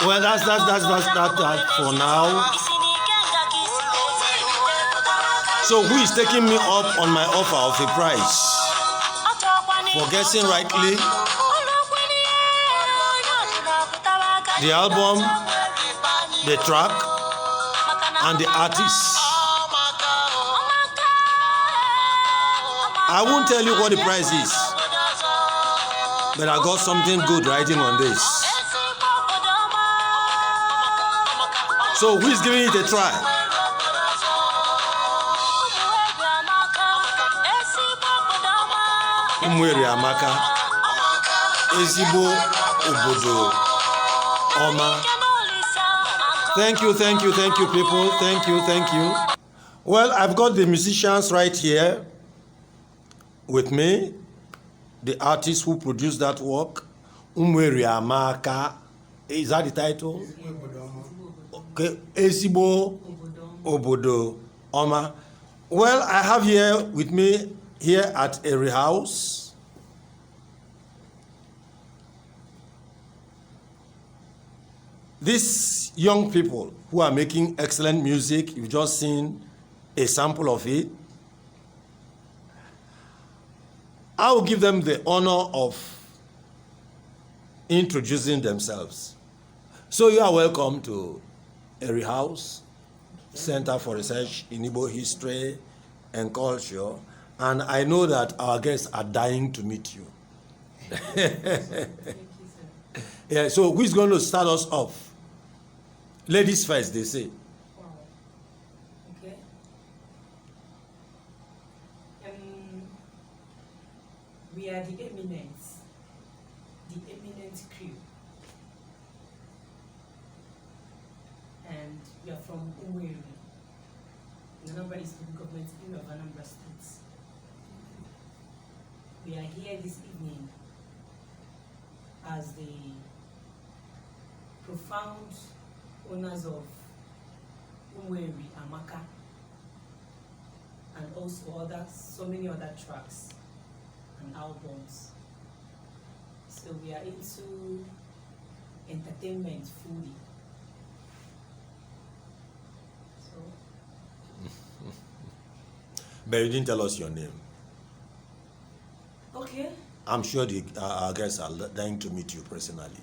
Well, that's that for now. So who is taking me up on my offer of a prize for guessing rightly the album, the track, and the artist? I won't tell you what the price is, but I got something good writing on this. So who is giving it a try? Umweri Amaka, Ezigbo Obodo Oma. Thank you, people. Thank you. Well, I've got the musicians right here with me, the artist who produced that work, Umweri Amaka. Is that the title? Okay, Ezigbo Obodo Oma. Well, I have here with me here at ERI House these young people who are making excellent music. You've just seen a sample of it. I will give them the honor of introducing themselves. So you are welcome to ERI House, Center for Research in Igbo History and Culture. And I know that our guests are dying to meet you. Thank you, sir. Yeah, so who is going to start us off? Ladies first, they say. Wow. Okay. We are the EMINENT crew. And we are from ERI, the Anambra District Government area of Anambra State. We are here this evening as the profound owners of ERI Amaka and also so many other tracks and albums. So we are into entertainment fully. So. But you didn't tell us your name. Okay. I'm sure our guests are dying to meet you personally.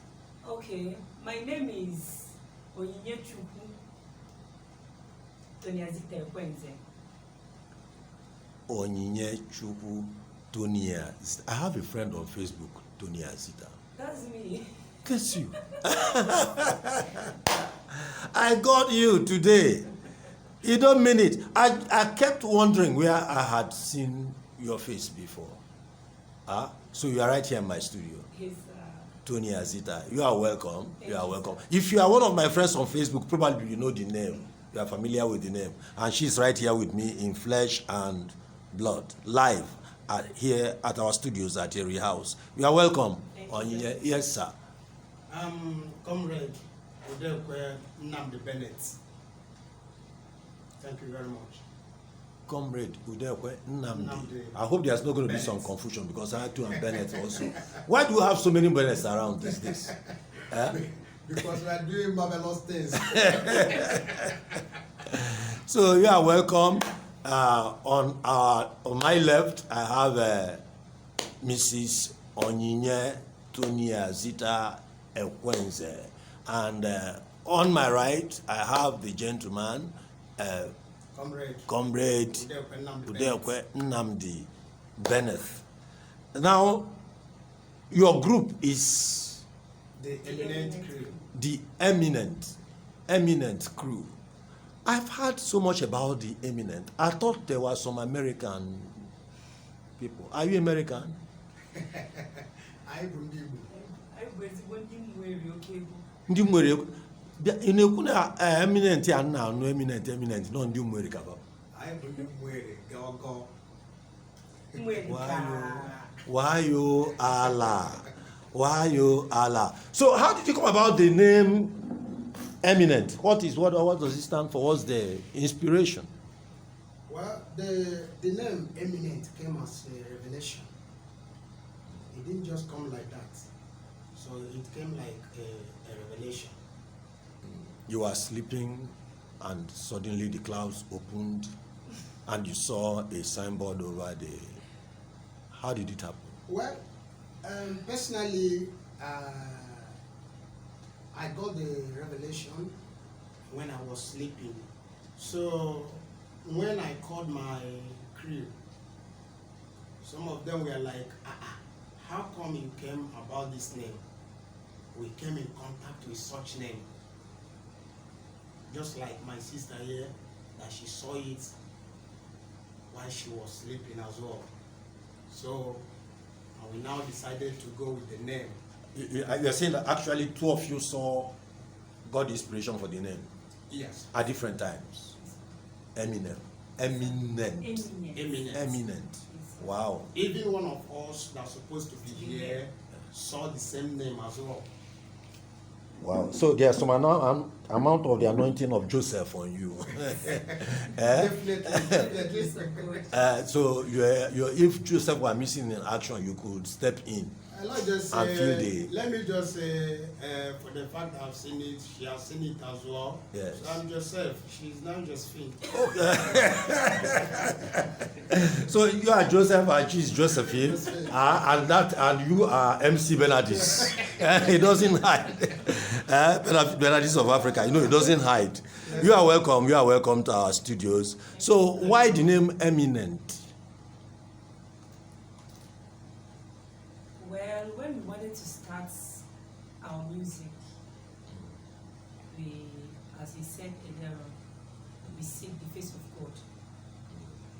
Okay. My name is Otuocha Onyinye Tonia. I have a friend on Facebook, Tonia Zita. That's me. Guess you. I got you today. You don't mean it. I kept wondering where I had seen your face before. So you are right here in my studio. Yes, Tonia Zita. You are welcome. You are welcome. If you are one of my friends on Facebook, probably you know the name. You are familiar with the name. And she's right here with me in flesh and blood, live here at our studios at ERI House. You are welcome. Yes, sir. Comrade Otuocha Bennett. Thank you very much. Comrade Udekwe Nnamdi. Nnamdi. I hope there's not going to be some confusion because I too am Bennett also. Why do you have so many Bennetts around these days? Because we are doing marvelous things. So you are welcome. On my left, I have Mrs. Onyinye Tonia Zita Ekwenze, and on my right, I have the gentleman, Comrade Udekwe Nnamdi Bennett. Now, your group is the eminent crew. The eminent crew. I've heard so much about the eminent. I thought there were some American people. Are you American? Ndị mwere ị na-ekwu na eminent ya na anụ eminent nọ ndị mwere ka ba. Wayo Allah. So how did you come about the name eminent? What does it stand for? What's the inspiration? Well, the name eminent came as a revelation. It didn't just come like that. So it came like a revelation. You were sleeping and suddenly the clouds opened and you saw a signboard over there. How did it happen? Well, personally, I got the revelation when I was sleeping. So when I called my crew, some of them were like, how come you came about this name? We came in contact with such name. Just like my sister here, that she saw it while she was sleeping as well. So we now decided to go with the name. You're saying that actually two of you got the inspiration for the name? Yes. At different times? Eminent. Wow. Even one of us that's supposed to be here saw the same name as well. Wow. So there's some amount of the anointing of Joseph on you. Definitely. So if Joseph were missing in action, you could step in. Let me just say, for the fact that I've seen it, she has seen it as well. Yes. So I'm Joseph. She's now Josephine. So you are Joseph and she's Josephine, and you are MC Bernardis. He doesn't hide. Bernardis of Africa, he doesn't hide. You are welcome. You are welcome to our studios. So why the name Eminent? Well, when we wanted to start our music, we, as he said earlier, we seek the face of God.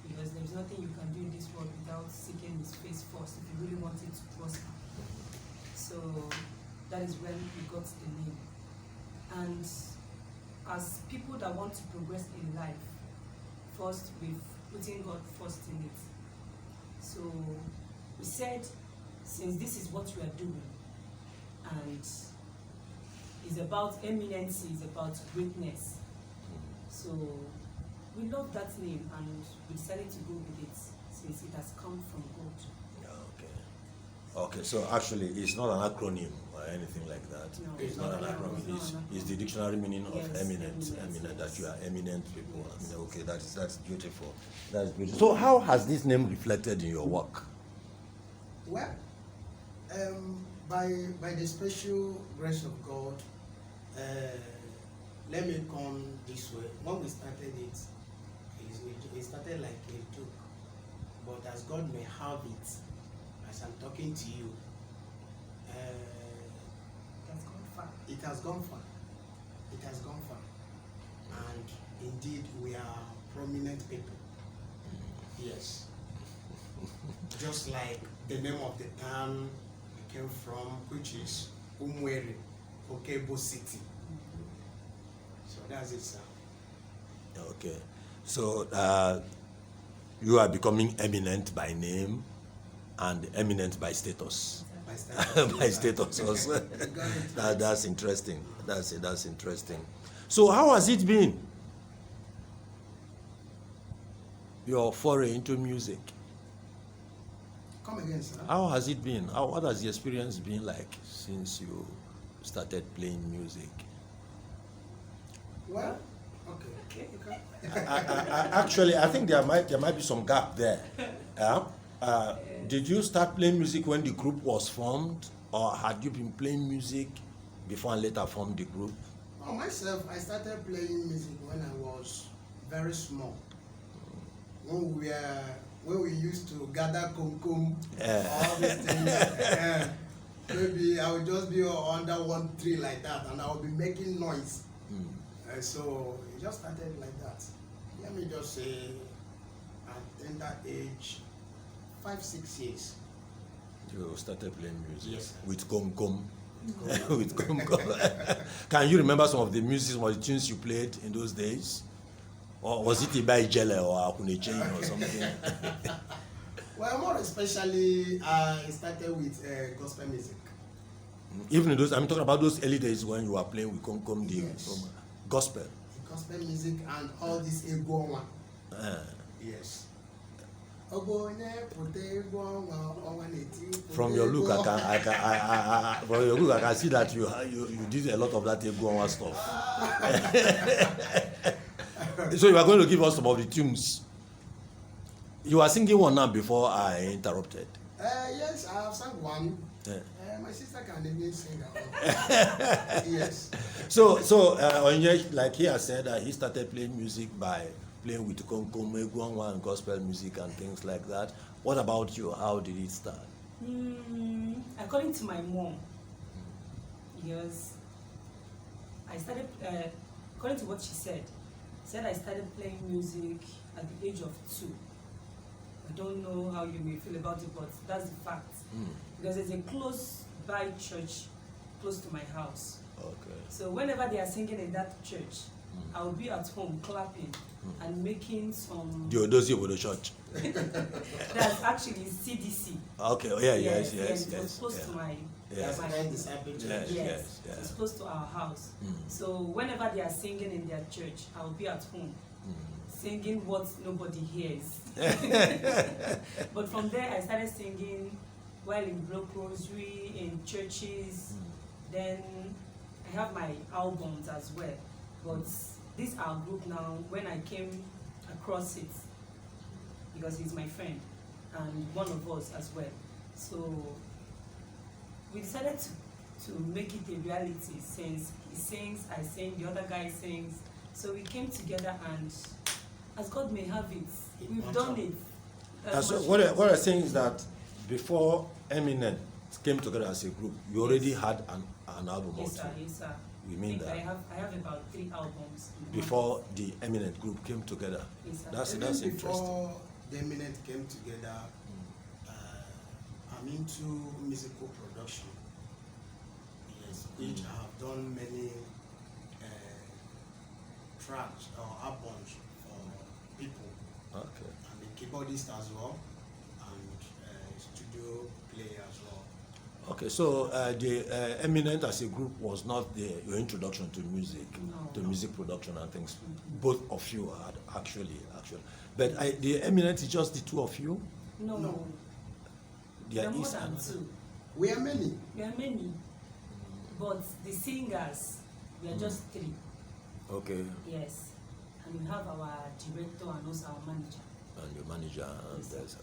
Because there's nothing you can do in this world without seeking his face first if you really want it to prosper. So that is when we got the name. And as people that want to progress in life, first we've putting God first in it. So we said, since this is what we are doing, and it's about eminency, it's about greatness. So we love that name and we decided to go with it since it has come from God. Okay, so actually it's not an acronym or anything like that. No, it's not an acronym. It's the dictionary meaning of eminent. Eminent, that you are eminent people. Yes. Okay, that's beautiful. That's beautiful. So how has this name reflected in your work? Well, by the special grace of God, let me come this way. When we started it started like a joke, but as God may have it, as I'm talking to you, it has gone far. It has gone far. And indeed, we are prominent people. Yes. Just like the name of the town we came from, which is Umwere, Okebo City. So that's it, sir. Okay. So you are becoming eminent by name and eminent by status. By status also. That's interesting. That's interesting. So how has it been? your foray into music? Come again, sir. How has it been? What has the experience been like since you started playing music? Well, okay. Actually, I think there might be some gap there. Did you start playing music when the group was formed, or had you been playing music before and later formed the group? Well, myself, I started playing music when I was very small. When we used to gather kum, all these things. Maybe I would just be under one tree like that, and I would be making noise. So it just started like that. Let me just say, at tender age, 5-6 years. You started playing music. Yes, sir. With kum. With kum. Can you remember some of the music, some of the tunes you played in those days? Or was it Ibai Jele or Akuneche or something? Well, more especially, I started with gospel music. Even in those, I'm talking about those early days when you were playing with kum, the Yes. gospel. Gospel music and all this ego one. Yes. From your look, I can see that you did a lot of that Eguanwa stuff. So you are going to give us some of the tunes. You are singing one now before I interrupted. Yes, I have sung one. Yeah. My sister can even sing that one. Yes. So Onye, like he has said, he started playing music by playing with Konkom, Eguanwa, and gospel music and things like that. What about you? How did it start? According to my mom, because I started, according to what she said I started playing music at the age of 2. I don't know how you may feel about it, but that's the fact. Because there's a close by church close to my house. Okay. So whenever they are singing in that church, I will be at home clapping and making some. The Odozi of the church. That's actually CDC. Okay. Oh, yeah. Yes. It was close to my. Yes. my Yes. It's close to our house. So whenever they are singing in their church, I will be at home singing what nobody hears. But from there, I started singing while in Block Rosary, in churches. Then I have my albums as well. But this our group now, when I came across it, because he's my friend and one of us as well. So we decided to make it a reality, since he sings, I sing, the other guy sings. So we came together, and as God may have it, we've done it. So what I'm saying is that before EMINENT came together as a group, you already had an album or Yes, two. sir. Yes, sir. You mean that? I have about 3 albums. Before the EMINENT group came together. Yes, sir. That's Even interesting. before the EMINENT came together, I'm into musical production. Yes, which I have done many tracks or albums for people. Okay. I'm a keyboardist as well, and studio player as well. Okay, so the EMINENT as a group was not your introduction to music, to music production and things. Both of you had actually. But the EMINENT is just the 2 of you? No. There There are more is than another. 2. We are many. There are many. But the singers, we are just 3. Okay, Yes. And we have our director and also our manager. and your manager.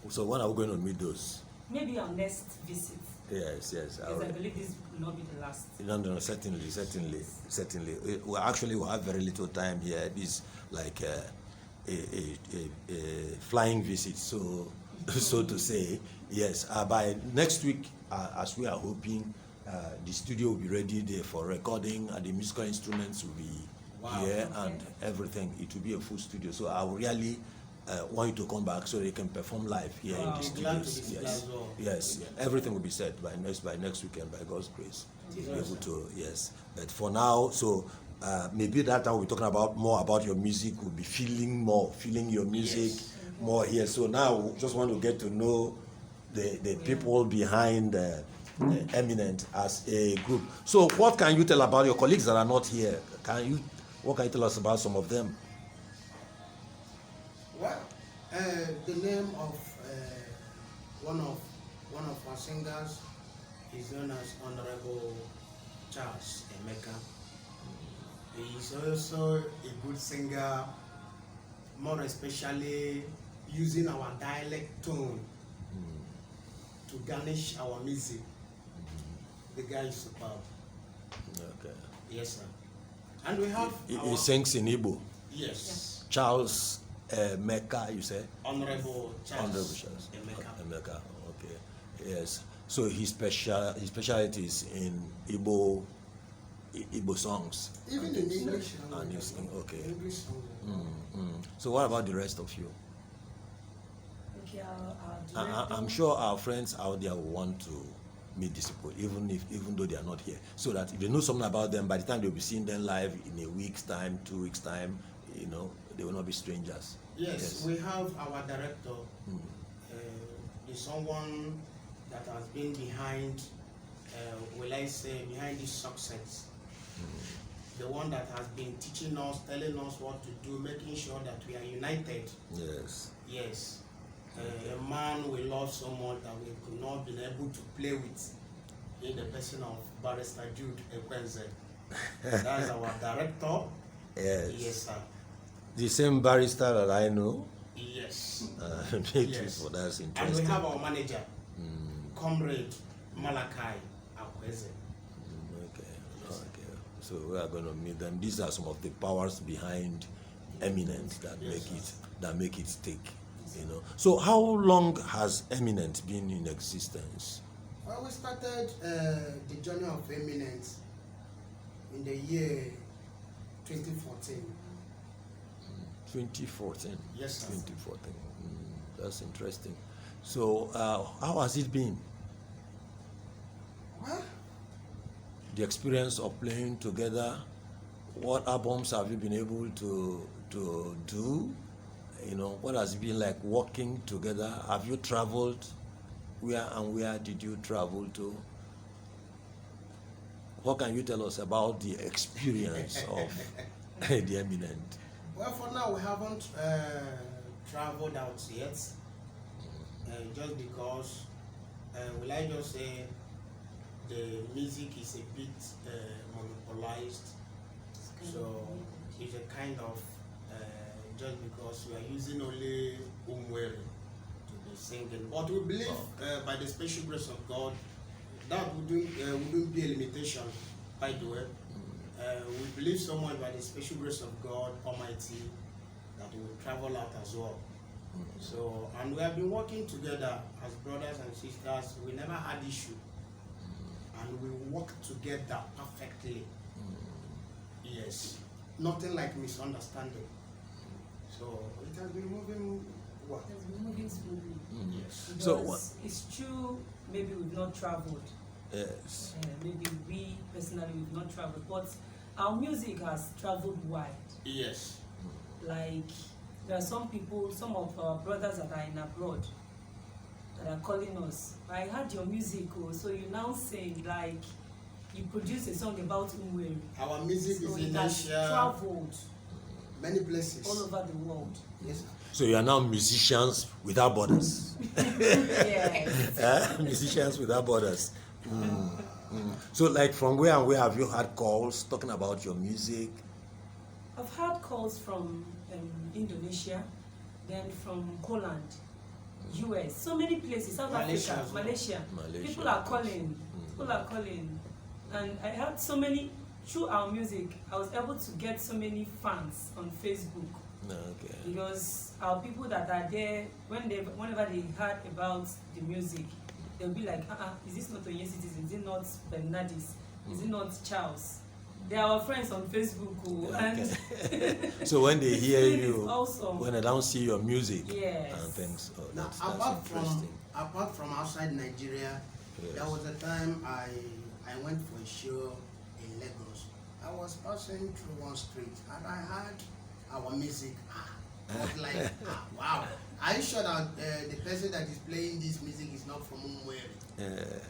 So when are we going to meet those? Maybe our next visit. Yes. Because I believe this will not be the last. No, certainly. We have very little time here. This is like a flying visit, so to say. Yes, by next week, as we are hoping, the studio will be ready there for recording, and the musical instruments will be here, and everything. It will be a full studio. So I will really want you to come back so they can perform live here in the studios. Yes, everything will be set by next weekend, by God's grace. Be able to, yes. But for now, so maybe that time we're talking about more about your music. We'll be feeling your music more here. So now we just want to get to know the people behind EMINENT as a group. So what can you tell about your colleagues that are not here? What can you tell us about some of them? Well, The name of one of our singers is known as Honorable Charles Emeka. He is also a good singer, more especially using our dialect tone to garnish our music. The guy is superb. Okay. Yes, sir. And we have He sings in Igbo. Yes. Charles Mecca, you say? Honorable Charles Honorable Charles Emeka. Emeka. Okay. Yes. So his specialty is in Igbo songs. Even in English. And you sing. Okay. English songs. So what about the rest of you? Okay, I'll I'm sure our friends out there will want to meet these people, even though they are not here, so that if they know something about them, by the time they'll be seeing them live in a week's time, 2 weeks' time, they will not be strangers. Yes, we have our director. Is someone that has been behind, will I say, behind this success. The one that has been teaching us, telling us what to do, making sure that we are united. Yes. Yes. A man we love so much that we could not be able to play with in the person of Barrister Jude Ekwenze. That's our director. Yes. Yes, sir. The same barrister that I know. Yes. Beautiful. That's interesting. And we have our manager, Comrade Malachi Akweze. Okay. So we are going to meet them. These are some of the powers behind EMINENT that make it stick. So how long has EMINENT been in existence? Well, we started the journey of EMINENT in the year 2014. 2014. Yes, sir. 2014. That's interesting. So how has it been? Well, the experience of playing together. What albums have you been able to do? What has it been like working together? Have you traveled? Where did you travel to? What can you tell us about the experience of the EMINENT? Well, for now we haven't traveled out yet, just because, will I just say, the music is a bit monopolized, so it's a kind of, just because we are using only Umwere to be singing. But we believe by the special grace of God, that wouldn't be a limitation, by the way. We believe so much by the special grace of God Almighty that we will travel out as well. So, and we have been working together as brothers and sisters. We never had issue. And we work together perfectly. Yes. Nothing like misunderstanding. So it has been moving well. It has been moving smoothly. Yes. So it's true, maybe we've not traveled. Yes. Maybe we personally we've not traveled, but our music has traveled wide. Yes. Like there are some people, some of our brothers that are in abroad that are calling us. I heard your music, so you now sing, like you produce a song about Umwere. Our music So is it in has Asia, traveled many places. all over the world. Yes, sir. So you are now musicians without borders. Yes. Musicians without borders. So like from where and where have you had calls talking about your music? I've had calls from Indonesia, then from Poland, US, so many places, South Malaysia Africa, as well. Malaysia. Malaysia, People are calling. People are calling. And I had so many, through our music, I was able to get so many fans on Facebook. Okay. Because our people that are there, whenever they heard about the music, they'll be like, is this not Onye Citizen? Is it not Bernardis? Is it not Charles? They are our friends on Facebook. And So when they hear you, awesome. when they don't see your music Yes. and things, Now, that's apart from outside Nigeria, Yes. there was a time I went for a show in Lagos. I was passing through one street and I heard our music. I was like, wow. Are you sure that the person that is playing this music is not from Umwere?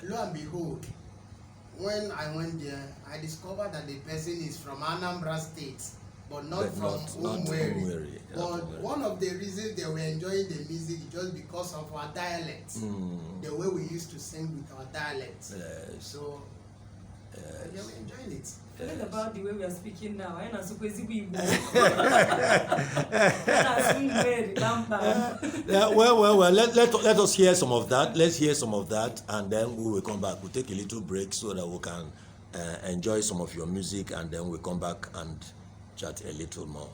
Lo and behold, when I went there, I discovered that the person is from Anambra State. but not from Umweri. But one of the reasons they were enjoying the music is just because of our dialect, the way we used to sing with our dialect. Yes. So they were enjoying it. Forget about the way we are speaking now. I know well. Let us hear some of that. Let's hear some of that, and then we will come back. We'll take a little break so that we can enjoy some of your music, and then we'll come back and chat a little more.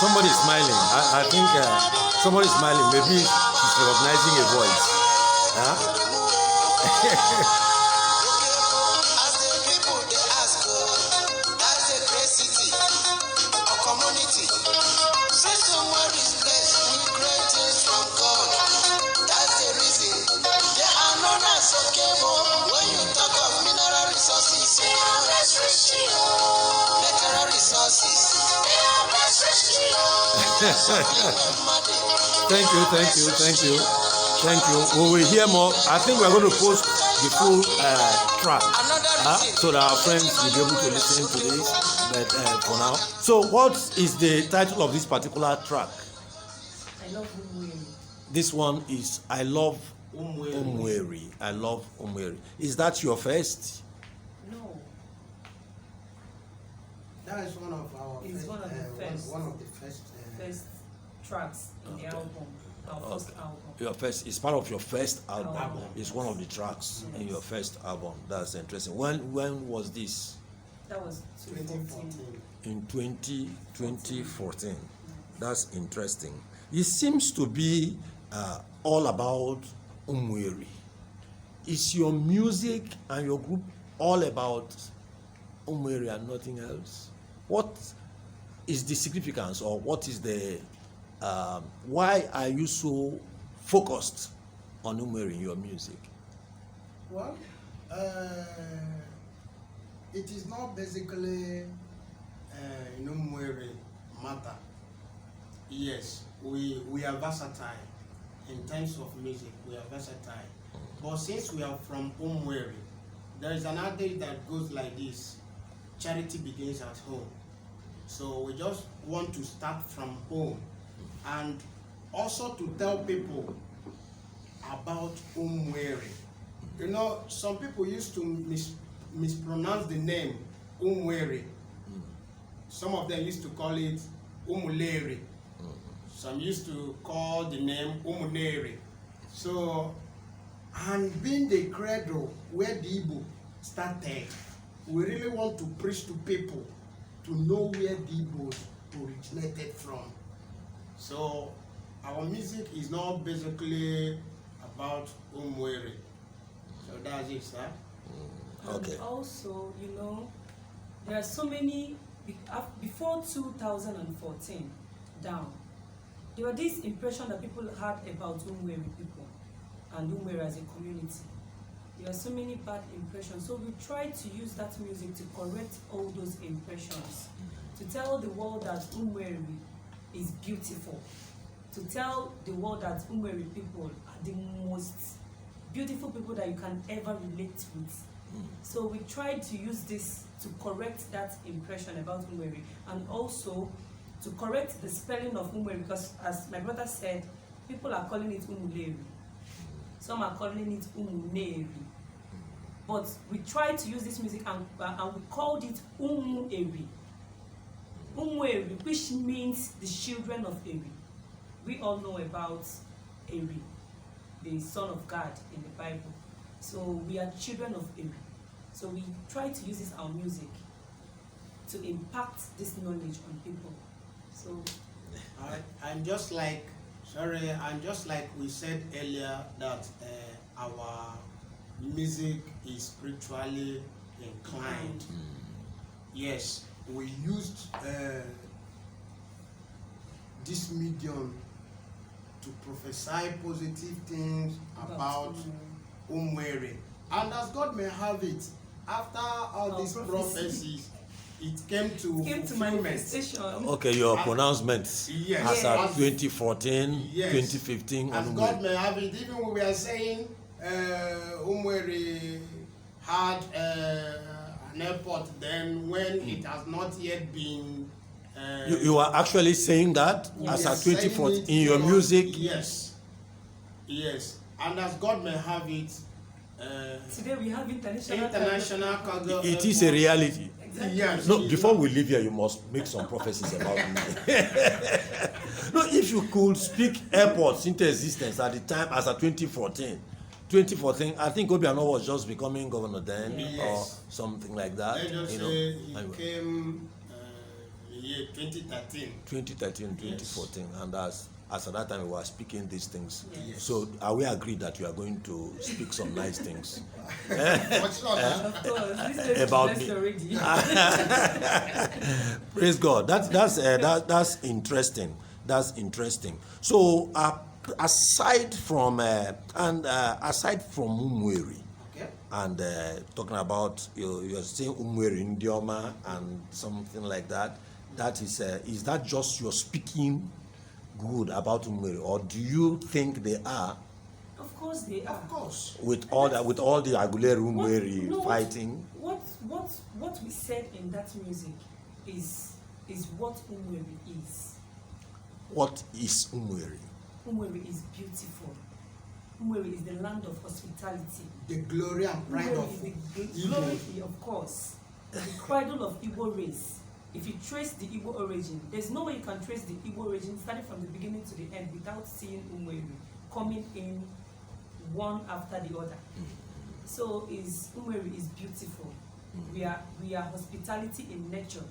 Somebody is smiling. I think somebody is smiling. Maybe she's recognizing a voice. Huh? As the people they ask, that's a great city or community. Say somewhere is blessed with great things from God. That's the reason they are known as Okebo. When you talk of mineral resources, they are best natural resources. Thank you. We will hear more. I think we are going to post the full track so that our friends will be able to listen to this. But for now, so what is the title of this particular track? I love Umweri. This one is I love Umweri. I love Umweri. Is that your first? No. That is one of our first tracks in the album. Our first album. Your first is part of your first album. It's one of the tracks in your first album. That's interesting. When was this? That was 2014. In 2014. That's interesting. It seems to be all about Umweri. Is your music and your group all about Umweri and nothing else? What is the significance, or what is the why are you so focused on Umweri in your music? Well, it is not basically Umweri matter. Yes, we are versatile in terms of music. We are versatile, but since we are from Umweri, there is an adage that goes like this: charity begins at home. So we just want to start from home, and also to tell people about Umweri. You know, some people used to mispronounce the name Umweri. Some of them used to call it Umuleri. Some used to call the name Umuneri. So, and being the cradle where the Igbo started, we really want to preach to people to know where the Igbos originated from. So, our music is not basically about Umwere. So that's it, sir. Okay. And also, you know, there are so many, before 2014 down, there were this impression that people had about Umwere people and Umwere as a community. There are so many bad impressions. So we try to use that music to correct all those impressions, to tell the world that Umwere is beautiful, to tell the world that Umwere people are the most beautiful people that you can ever relate with. So we tried to use this to correct that impression about Umwere, and also to correct the spelling of Umwere, because as my brother said, people are calling it Umuleri. Some are calling it Umuneri. But we tried to use this music and we called it Umueri. Umueri, which means the children of Eri. We all know about Eri, the son of God in the Bible. So we are children of Eri. So we try to use this our music to impact this knowledge on people. So and just like we said earlier, that our music is spiritually inclined. Yes, we used this medium to prophesy positive things about Umwere. And as God may have it, after all these prophecies, it came to manifestation. Okay, your pronouncement yes, as at 2014, yes, 2015. As God may have it, even when we are saying Umwere had an airport then when it has not yet been. You are actually saying that as at 2014 in your music? Yes. Yes. And as God may have it, today we have international cargo. It is a reality. Exactly. Yes. No, before we leave here, you must make some prophecies about me. No, if you could speak airports into existence at the time as at 2014, I think Obiano was just becoming governor then, or something like that. Let us say he came year 2013. 2014, and as at that time we were speaking these things. Yes. So are we agreed that you are going to speak some nice things What's wrong? Of course, this is about me? already. Praise God. That's interesting. That's interesting. So aside from Umwere, Okay. and talking about you're saying Umwere in Dioma and something like that. That is that just your speaking good about Umwere, or do you think they are? Of course they are. Of course. With all the Aguilera Umwere fighting. What we said in that music is what Umwere is. What is Umwere? Umwere is beautiful. Umwere is the land of hospitality. The glory and pride Umwere of is the glory, of course, the cradle of Igbo race. If you trace the Igbo origin, there's no way you can trace the Igbo origin starting from the beginning to the end without seeing Umwere coming in one after the other. So Umwere is beautiful. We are hospitality in nature.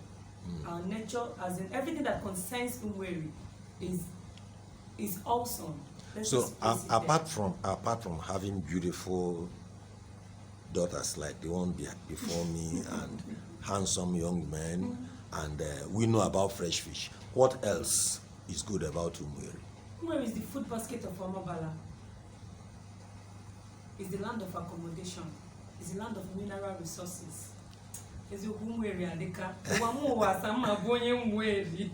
Our nature, as in everything that concerns Umwere, is awesome. So apart from having beautiful daughters like the one before me and handsome young men, and we know about fresh fish, what else is good about Umwere? Umwere is the food basket of Omabala. It's the land of accommodation. It's the land of mineral resources.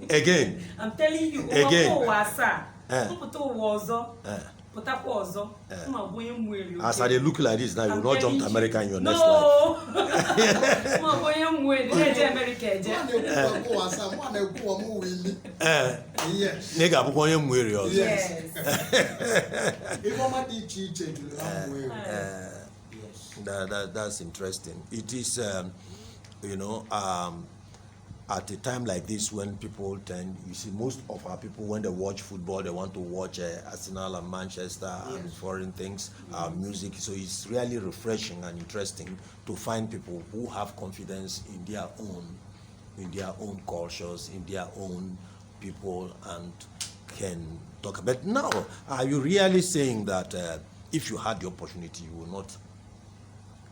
Again. I'm telling you, as I look like this now, you will not jump to America in your next life. That's interesting. It is, at a time like this when people you see most of our people, when they watch football, they want to watch Arsenal and Manchester and foreign things, music. So it's really refreshing and interesting to find people who have confidence in their own cultures, in their own people, and can talk. But now, are you really saying that if you had the opportunity, you will not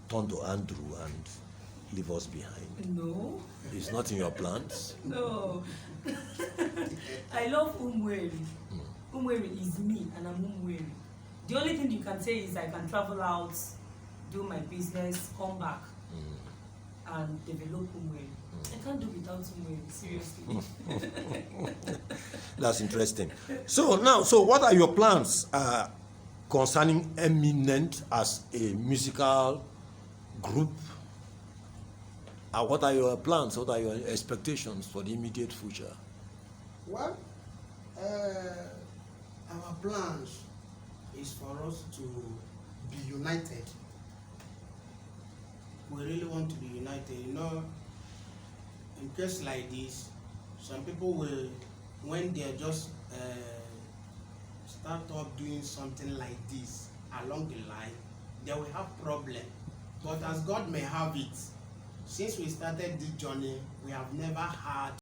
turn to Andrew and leave us behind? No. It's not in your plans? No. I love Umweri. Umweri is me, and I'm Umweri. The only thing you can say is I can travel out, do my business, come back, and develop Umweri. I can't do without Umweri, seriously. That's interesting. So now, what are your plans concerning EMINENT as a musical group? What are your plans? What are your expectations for the immediate future? Well, our plans is for us to be united. We really want to be united. You know, in case like this, some people will, when they just start up doing something like this along the line, they will have problem. But as God may have it, since we started this journey, we have never had